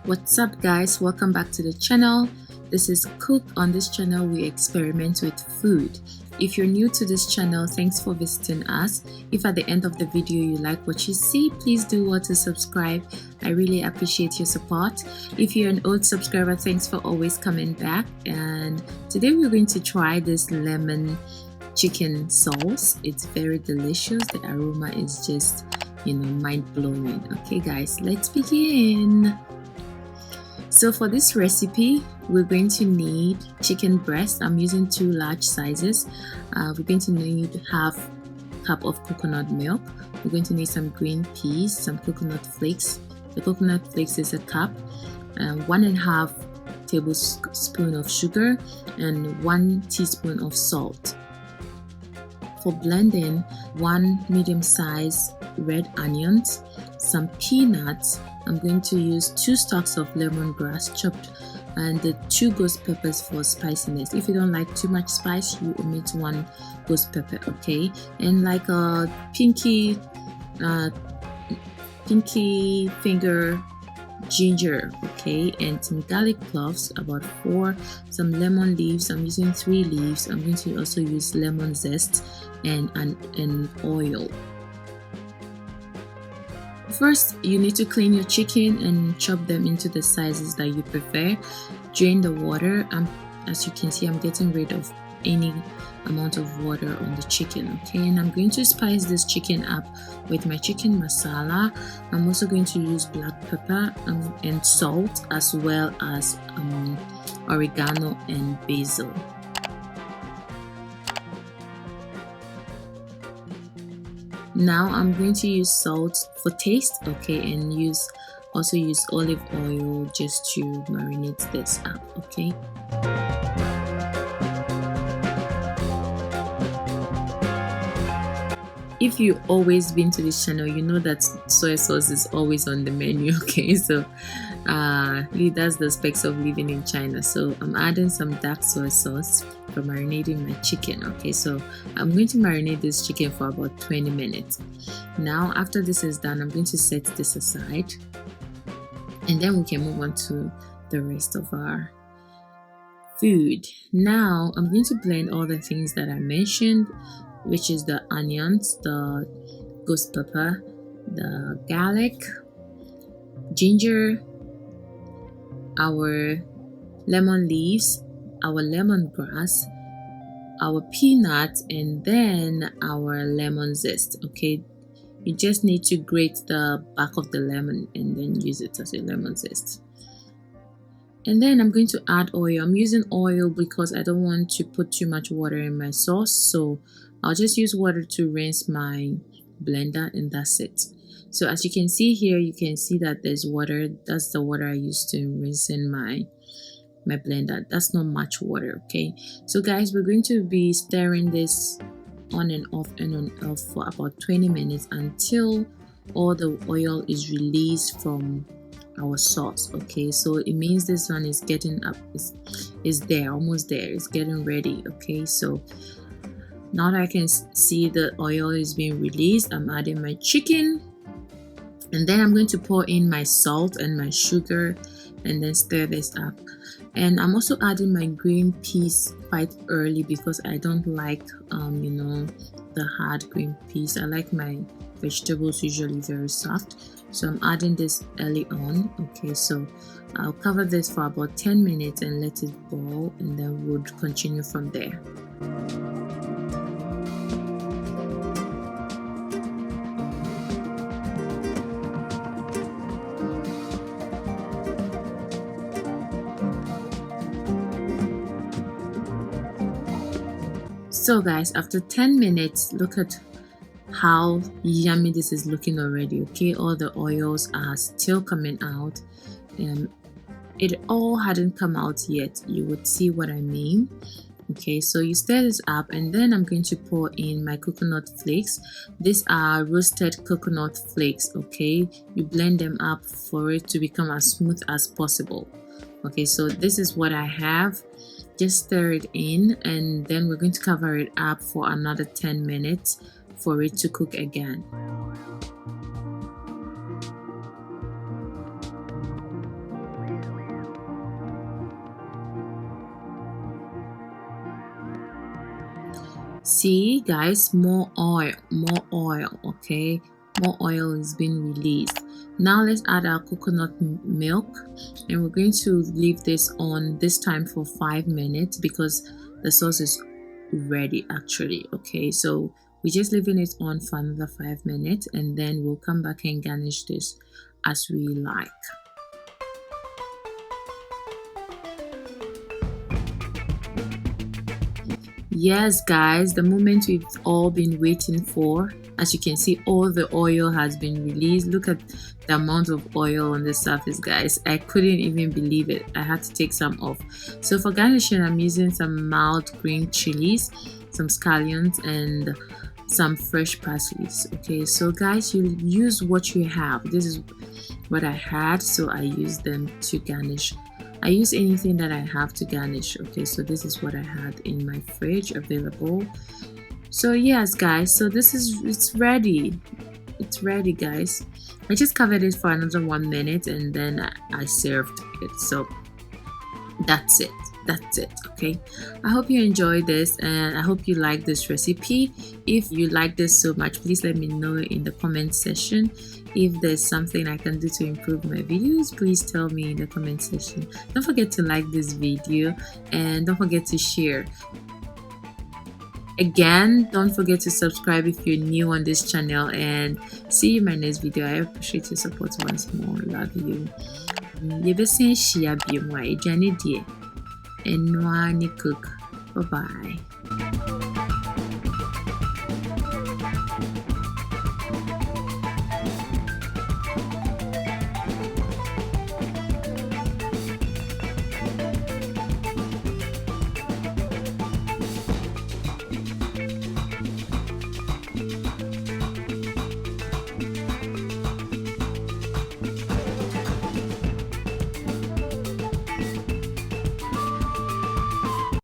What's up guys, welcome back to the channel. This is Cook. On this channel we experiment with food. If you're new to this channel, thanks for visiting us. If at the end of the video you like what you see, please do well to subscribe. I really appreciate your support. If you're an old subscriber, thanks for always coming back. And today we're going to try this lemon chicken sauce. It's very delicious. The aroma is just, mind-blowing. Okay guys, let's begin. So for this recipe, we're going to need chicken breast. I'm using 2 large sizes. We're going to need half cup of coconut milk. We're going to need some green peas, some coconut flakes. The coconut flakes is a cup, 1.5 tablespoon of sugar, and 1 teaspoon of salt. For blending, 1 medium-sized red onions, some peanuts. I'm going to use 2 stalks of lemongrass chopped, and the 2 ghost peppers for spiciness. If you don't like too much spice, you omit 1 ghost pepper, okay? And like a pinky finger ginger, okay? And some garlic cloves, about 4. Some lemon leaves. I'm using 3 leaves. I'm going to also use lemon zest and oil. First, you need to clean your chicken and chop them into the sizes that you prefer. Drain the water. As you can see, I'm getting rid of any amount of water on the chicken, okay? And I'm going to spice this chicken up with my chicken masala. I'm also going to use black pepper and salt, as well as oregano and basil. Now I'm going to use salt for taste, okay, and also use olive oil just to marinate this up, okay. If you've always been to this channel, you know that soy sauce is always on the menu, okay? So that's the specs of living in China. So I'm adding some dark soy sauce for marinating my chicken, okay? So I'm going to marinate this chicken for about 20 minutes. Now after this is done, I'm going to set this aside, and then we can move on to the rest of our food. Now I'm going to blend all the things that I mentioned, which is the onions, the ghost pepper, the garlic, ginger, our lemon leaves, our lemongrass, our peanuts, and then our lemon zest, okay. You just need to grate the back of the lemon and then use it as a lemon zest. And then I'm going to add oil. I'm using oil because I don't want to put too much water in my sauce, so I'll just use water to rinse my blender, and that's it. So as you can see here, you can see that there's water. That's the water I used to rinse in my blender. That's not much water, okay. So guys, we're going to be stirring this on and off for about 20 minutes until all the oil is released from our sauce, okay. So it means this one is getting up, is there, almost there, it's getting ready, okay. So now that I can see the oil is being released, I'm adding my chicken, and then I'm going to pour in my salt and my sugar and then stir this up. And I'm also adding my green peas quite early because I don't like the hard green peas. I like my vegetables usually very soft, so I'm adding this early on, okay. So I'll cover this for about 10 minutes and let it boil, and then we'll continue from there. So guys, after 10 minutes, look at how yummy this is looking already, okay. All the oils are still coming out, and it all hadn't come out yet. You would see what I mean, okay. So you stir this up, and then I'm going to pour in my coconut flakes. These are roasted coconut flakes, okay. You blend them up for it to become as smooth as possible, okay. So this is what I have. Just stir it in, and then we're going to cover it up for another 10 minutes for it to cook again. See guys, more oil, okay, more oil is being released. Now let's add our coconut milk, and we're going to leave this on this time for 5 minutes because the sauce is ready actually. Okay, so we're just leaving it on for another 5 minutes, and then we'll come back and garnish this as we like. Yes guys, the moment we've all been waiting for. As you can see, all the oil has been released. Look at the amount of oil on the surface, guys. I couldn't even believe it. I had to take some off. So for garnishing, I'm using some mild green chilies, some scallions, and some fresh parsley. Okay, so guys, you use what you have. This is what I had, so I used them to garnish. I use anything that I have to garnish. Okay, so this is what I had in my fridge available. So yes guys, so it's ready. It's ready guys. I just covered it for another 1 minute and then I served it. So that's it. Okay, I hope you enjoyed this and I hope you like this recipe. If you like this so much, please let me know in the comment section. If there's something I can do to improve my videos, please tell me in the comment section. Don't forget to like this video and don't forget to share. Again, don't forget to subscribe if you're new on this channel, and see you in my next video. I appreciate your support once more. Love you. Bye bye.